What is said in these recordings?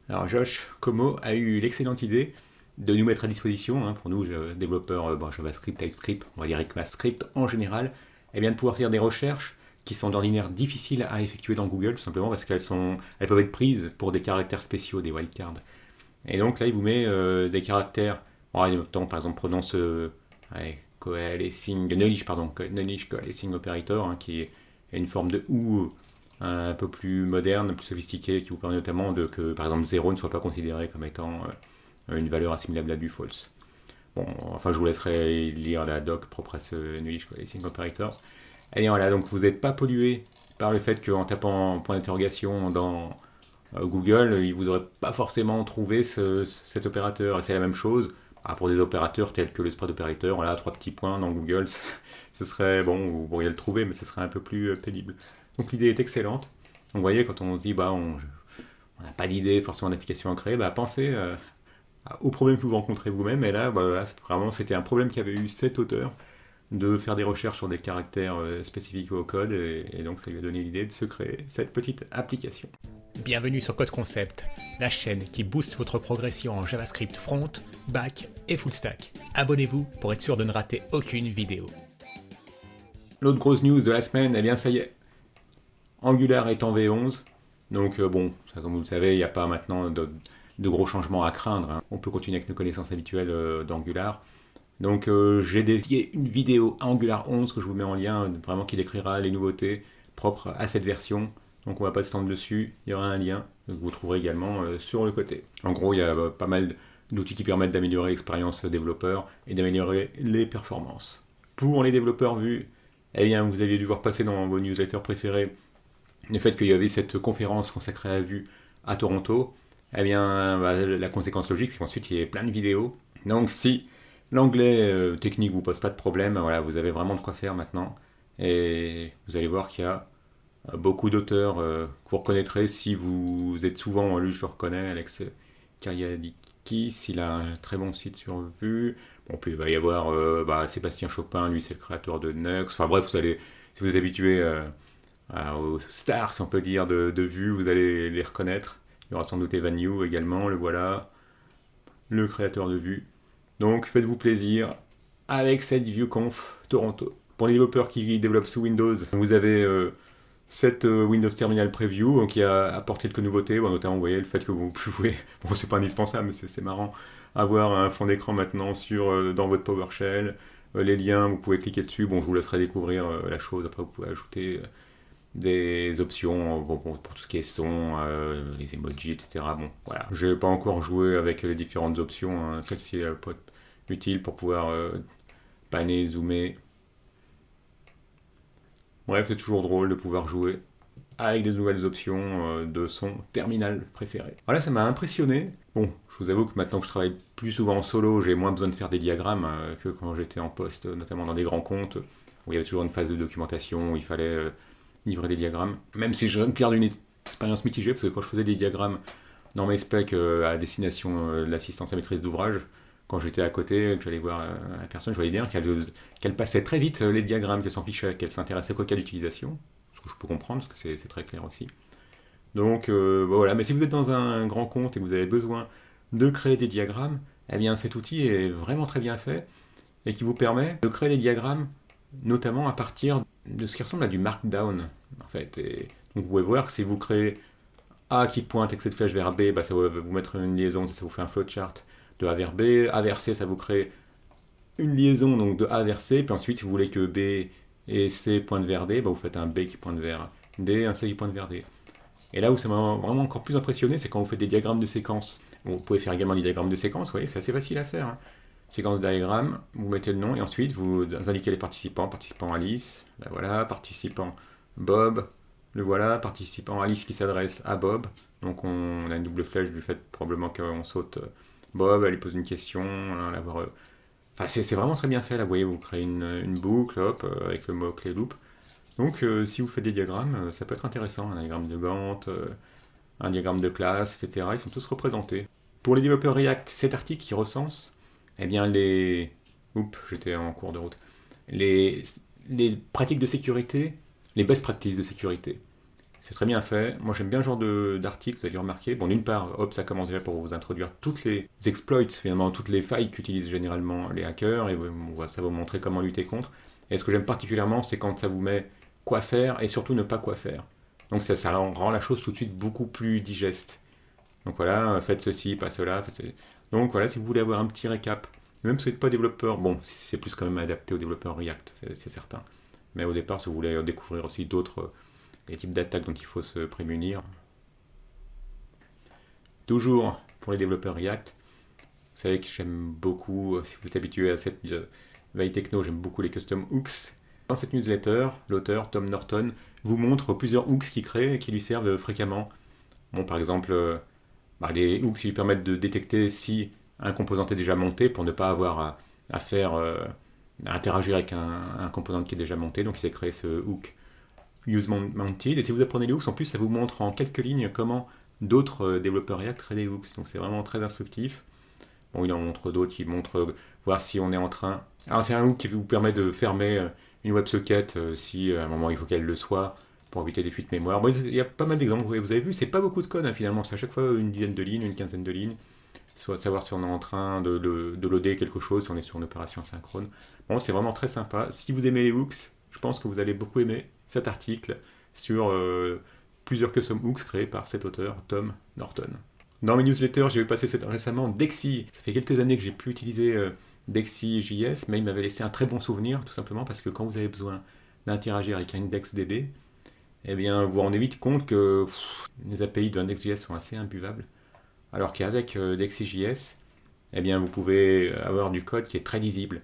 Alors Josh Como a eu l'excellente idée de nous mettre à disposition, pour nous développeurs JavaScript, TypeScript, on va dire ECMAScript en général, eh bien, de pouvoir faire des recherches qui sont d'ordinaire difficiles à effectuer dans Google, tout simplement parce elles peuvent être prises pour des caractères spéciaux, des wildcards. Et donc là, il vous met des caractères, par exemple, prenons ce coalescing, nullish, pardon, nullish coalescing operator, qui est une forme de OU un peu plus moderne, plus sophistiqué, qui vous permet notamment que, par exemple, 0 ne soit pas considéré comme étant une valeur assimilable à du false. Bon, enfin, je vous laisserai lire la doc propre à ce nullish coalescing operator. Et voilà, donc vous n'êtes pas pollué par le fait qu'en tapant point d'interrogation dans Google, il vous aurait pas forcément trouvé cet opérateur. Et c'est la même chose pour des opérateurs tels que le spread operator. Voilà, trois petits points dans Google, ce serait bon, vous pourriez le trouver, mais ce serait un peu plus pénible. Donc l'idée est excellente. Donc vous voyez, quand on se dit, on n'a pas d'idée forcément d'application à créer, pensez au problème que vous rencontrez vous-même. Et là, voilà, vraiment, c'était un problème qu'avait eu cet auteur de faire des recherches sur des caractères spécifiques au code, et donc ça lui a donné l'idée de se créer cette petite application. Bienvenue sur Code Concept, la chaîne qui booste votre progression en JavaScript front, back et full stack. Abonnez-vous pour être sûr de ne rater aucune vidéo. L'autre grosse news de la semaine, eh bien ça y est, Angular est en V11, donc comme vous le savez, il n'y a pas maintenant de gros changements à craindre. On peut continuer avec nos connaissances habituelles d'Angular. Donc j'ai dédié une vidéo à Angular 11 que je vous mets en lien, vraiment qui décrira les nouveautés propres à cette version. Donc on va pas se tendre dessus, il y aura un lien que vous trouverez également sur le côté. En gros, il y a pas mal d'outils qui permettent d'améliorer l'expérience développeur et d'améliorer les performances. Pour les développeurs Vue, eh bien, vous aviez dû voir passer dans vos newsletters préférés le fait qu'il y avait cette conférence consacrée à Vue à Toronto. Eh bien, la conséquence logique, c'est qu'ensuite il y a plein de vidéos. Donc si l'anglais technique vous pose pas de problème, voilà, vous avez vraiment de quoi faire maintenant. Et vous allez voir qu'il y a beaucoup d'auteurs que vous reconnaîtrez si vous êtes souvent lu, je le reconnais, Alex Kariadikis, il a un très bon site sur Vue. Bon, puis il va y avoir Sébastien Chopin, lui c'est le créateur de Nux. Enfin bref, si vous êtes habitué aux stars, si on peut dire, de Vue, vous allez les reconnaître. Il y aura sans doute Evan You également, le voilà, le créateur de Vue. Donc faites-vous plaisir avec cette VueConf Toronto. Pour les développeurs qui développent sous Windows, vous avez cette Windows Terminal Preview qui a apporté quelques nouveautés, notamment vous voyez le fait que vous pouvez, bon c'est pas indispensable mais c'est marrant, avoir un fond d'écran maintenant dans votre PowerShell, les liens vous pouvez cliquer dessus, bon je vous laisserai découvrir la chose, après vous pouvez ajouter des options pour tout ce qui est son, les emojis, etc. Bon voilà, j'ai pas encore joué avec les différentes options, celle-ci peut être utile pour pouvoir panner, zoomer. Bref, c'est toujours drôle de pouvoir jouer avec des nouvelles options de son terminal préféré. Voilà, ça m'a impressionné. Bon, je vous avoue que maintenant que je travaille plus souvent en solo, j'ai moins besoin de faire des diagrammes que quand j'étais en poste, notamment dans des grands comptes, où il y avait toujours une phase de documentation, où il fallait livrer des diagrammes. Même si je garde une expérience mitigée, parce que quand je faisais des diagrammes dans mes specs à destination de l'assistance à maîtrise d'ouvrage, quand j'étais à côté, que j'allais voir la personne, je voyais bien qu'elle passait très vite les diagrammes, qu'elle s'en fichait, qu'elle s'intéressait qu'au cas d'utilisation, ce que je peux comprendre, parce que c'est très clair aussi. Donc voilà, mais si vous êtes dans un grand compte et que vous avez besoin de créer des diagrammes, eh bien cet outil est vraiment très bien fait et qui vous permet de créer des diagrammes notamment à partir de ce qui ressemble à du markdown en fait. Et donc vous pouvez voir que si vous créez A qui pointe avec cette flèche vers B, ça va vous mettre une liaison, ça vous fait un flowchart de A vers B. A vers C, ça vous crée une liaison donc de A vers C. Puis ensuite, si vous voulez que B et C pointent vers D, vous faites un B qui pointe vers D, un C qui pointe vers D. Et là où ça m'a vraiment encore plus impressionné, c'est quand vous faites des diagrammes de séquence. Vous pouvez faire également des diagrammes de séquence, vous voyez, c'est assez facile à faire. Séquence diagramme, vous mettez le nom et ensuite vous indiquez les participants. Participant Alice, ben voilà, participant Bob, le voilà, participant Alice qui s'adresse à Bob. Donc on a une double flèche du fait probablement qu'on saute Bob, elle lui pose une question, Enfin, c'est vraiment très bien fait là, vous voyez, vous créez une boucle, hop, avec le mot-clé loop. Donc si vous faites des diagrammes, ça peut être intéressant, un diagramme de Gantt, un diagramme de classe, etc. Ils sont tous représentés. Pour les développeurs React, cet article qui recense, eh bien les... Oups, j'étais en cours de route. Les pratiques de sécurité, les best practices de sécurité C'est très bien fait. Moi, j'aime bien ce genre d'article, vous allez remarquer. Bon, d'une part, hop, ça commence déjà pour vous introduire toutes les exploits, finalement, toutes les failles qu'utilisent généralement les hackers, et ça va vous montrer comment lutter contre. Et ce que j'aime particulièrement, c'est quand ça vous met quoi faire et surtout ne pas quoi faire. Donc ça rend la chose tout de suite beaucoup plus digeste. Donc voilà, faites ceci, pas cela. Donc voilà, si vous voulez avoir un petit récap, même si vous n'êtes pas développeur, bon, c'est plus quand même adapté aux développeurs React, c'est certain. Mais au départ, si vous voulez découvrir aussi d'autres types d'attaques dont il faut se prémunir. Toujours pour les développeurs React, vous savez que j'aime beaucoup, si vous êtes habitué à cette veille techno, j'aime beaucoup les custom hooks. Dans cette newsletter, l'auteur Tom Norton vous montre plusieurs hooks qu'il crée et qui lui servent fréquemment. Bon, par exemple, les hooks qui lui permettent de détecter si un composant est déjà monté pour ne pas avoir à interagir avec un composant qui est déjà monté. Donc il s'est créé ce hook Use Mounted. Et si vous apprenez les hooks, en plus ça vous montre en quelques lignes comment d'autres développeurs React créent des hooks. Donc c'est vraiment très instructif. Bon, il en montre d'autres, il montre voir si on est en train. Alors c'est un hook qui vous permet de fermer une WebSocket si à un moment il faut qu'elle le soit pour éviter des fuites mémoire. Bon, il y a pas mal d'exemples, vous avez vu, c'est pas beaucoup de code finalement, c'est à chaque fois une dizaine de lignes, une quinzaine de lignes. Soit savoir si on est en train de loader quelque chose, si on est sur une opération synchrone. Bon, c'est vraiment très sympa. Si vous aimez les hooks, je pense que vous allez beaucoup aimer cet article sur plusieurs custom hooks créés par cet auteur, Tom Norton. Dans mes newsletters, j'ai vu passer récemment Dexy. Ça fait quelques années que j'ai pu utiliser Dexy.js, mais il m'avait laissé un très bon souvenir, tout simplement parce que quand vous avez besoin d'interagir avec IndexDB, eh bien, vous vous rendez vite compte que les API de IndexJS sont assez imbuvables. Alors qu'avec Dexy.js, eh bien, vous pouvez avoir du code qui est très lisible.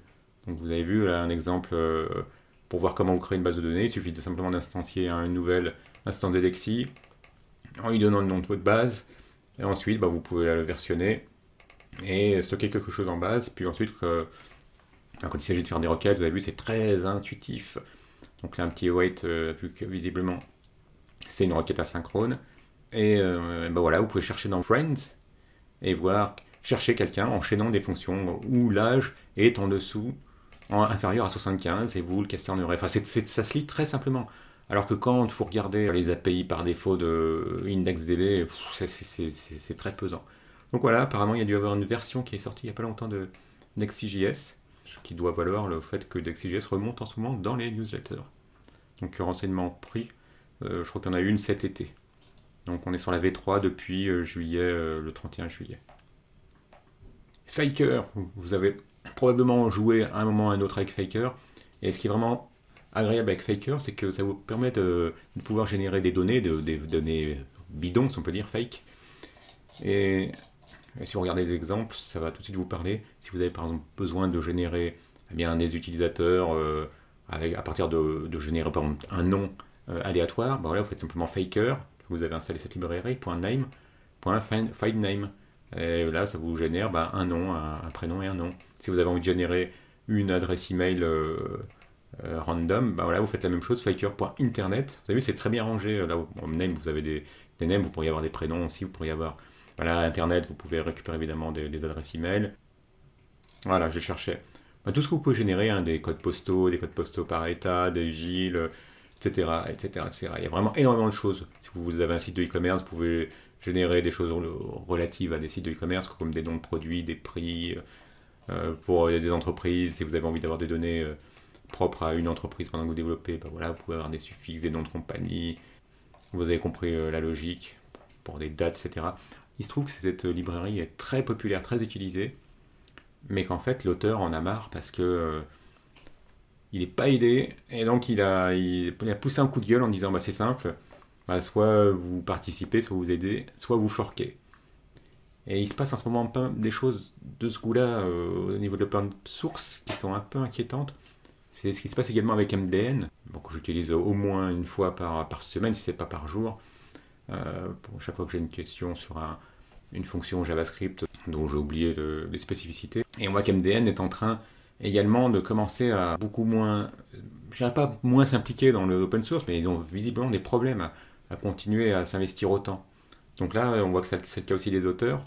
Donc vous avez vu là un exemple pour voir comment vous créez une base de données. Il suffit simplement d'instancier une nouvelle instance de Dexy en lui donnant le nom de votre base. Et ensuite, vous pouvez la versionner et stocker quelque chose en base. Puis ensuite, quand il s'agit de faire des requêtes, vous avez vu, c'est très intuitif. Donc là, un petit await, vu que visiblement, c'est une requête asynchrone. Et voilà, vous pouvez chercher dans Friends et chercher quelqu'un enchaînant des fonctions où l'âge est en dessous, inférieur à 75, et vous le questionnerez. Enfin, ça se lit très simplement. Alors que quand vous regardez les API par défaut de IndexDB, c'est très pesant. Donc voilà, apparemment il y a dû y avoir une version qui est sortie il n'y a pas longtemps de Dexy.js, ce qui doit valoir le fait que Dexy.js remonte en ce moment dans les newsletters. Donc renseignement pris, je crois qu'il y en a eu une cet été. Donc on est sur la V3 depuis le 31 juillet. Faker, vous avez probablement joué à un moment ou à un autre avec Faker. Et ce qui est vraiment agréable avec Faker, c'est que ça vous permet de pouvoir générer des données, des données bidons, si on peut dire, fake. Et si vous regardez des exemples, ça va tout de suite vous parler. Si vous avez par exemple besoin de générer des utilisateurs à partir de générer par exemple un nom aléatoire, vous faites simplement Faker. Vous avez installé cette librairie, .name, et là ça vous génère un nom, un prénom et un nom. Si vous avez envie de générer une adresse email random, vous faites la même chose, faker.internet. Vous avez vu, c'est très bien rangé. Là, name, vous avez des names, vous pourriez avoir des prénoms aussi, vous pourriez avoir internet, vous pouvez récupérer évidemment des adresses email. Voilà, je cherchais tout ce que vous pouvez générer, des codes postaux par état, des villes, etc., etc., etc. Il y a vraiment énormément de choses. Si vous avez un site de e-commerce, vous pouvez générer des choses relatives à des sites de e-commerce, comme des noms de produits, des prix, pour des entreprises. Si vous avez envie d'avoir des données propres à une entreprise pendant que vous développez, vous pouvez avoir des suffixes, des noms de compagnie. Vous avez compris la logique, pour des dates, etc. Il se trouve que cette librairie est très populaire, très utilisée, mais qu'en fait l'auteur en a marre parce que il n'est pas aidé, et donc il a poussé un coup de gueule en disant c'est simple, soit vous participez, soit vous aidez, soit vous forquez. Et il se passe en ce moment des choses de ce goût-là au niveau de l'open source qui sont un peu inquiétantes. C'est ce qui se passe également avec MDN, que j'utilise au moins une fois par semaine, si ce n'est pas par jour, pour chaque fois que j'ai une question sur une fonction JavaScript dont j'ai oublié les spécificités. Et on voit qu'MDN est en train également de commencer à beaucoup moins, je dirais pas moins s'impliquer dans l'open source, mais ils ont visiblement des problèmes à continuer à s'investir autant. Donc là, on voit que c'est le cas aussi des auteurs.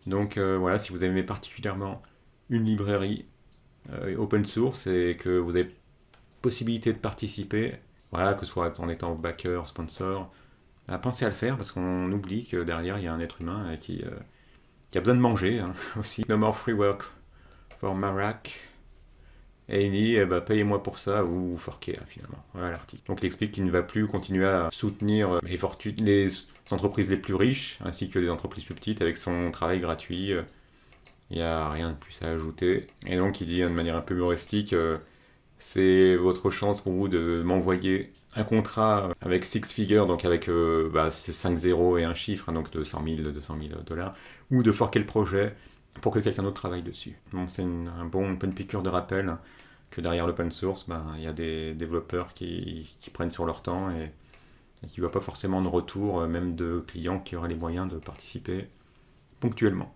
Donc voilà, si vous aimez particulièrement une librairie open source et que vous avez possibilité de participer, que ce soit en étant backer, sponsor, Pensez à le faire parce qu'on oublie que derrière il y a un être humain qui a besoin de manger hein, aussi. No more free work for Marak. Et il dit, payez-moi pour ça ou forquez finalement. Voilà l'article. Donc il explique qu'il ne va plus continuer à soutenir les entreprises les plus riches ainsi que les entreprises plus petites avec son travail gratuit. Il n'y a rien de plus à ajouter. Et donc il dit de manière un peu humoristique, c'est votre chance pour vous de m'envoyer un contrat avec six figures, donc avec 5 zéros et un chiffre, hein, donc de 100 000, 200 000 $, ou de forquer le projet pour que quelqu'un d'autre travaille dessus. Bon, c'est une bonne piqûre de rappel hein, que derrière l'open source, il y a des développeurs qui prennent sur leur temps et qui ne voient pas forcément de retour, même de clients qui auraient les moyens de participer ponctuellement.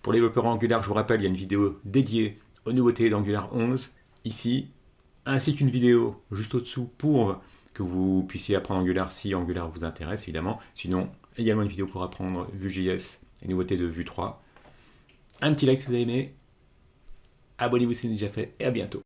Pour les développeurs Angular, je vous rappelle, il y a une vidéo dédiée aux nouveautés d'Angular 11, ici, ainsi qu'une vidéo juste au-dessous pour que vous puissiez apprendre Angular si Angular vous intéresse, évidemment. Sinon, également une vidéo pour apprendre Vue.js et nouveautés de Vue 3. Un petit like si vous avez aimé, abonnez-vous si ce n'est déjà fait, et à bientôt.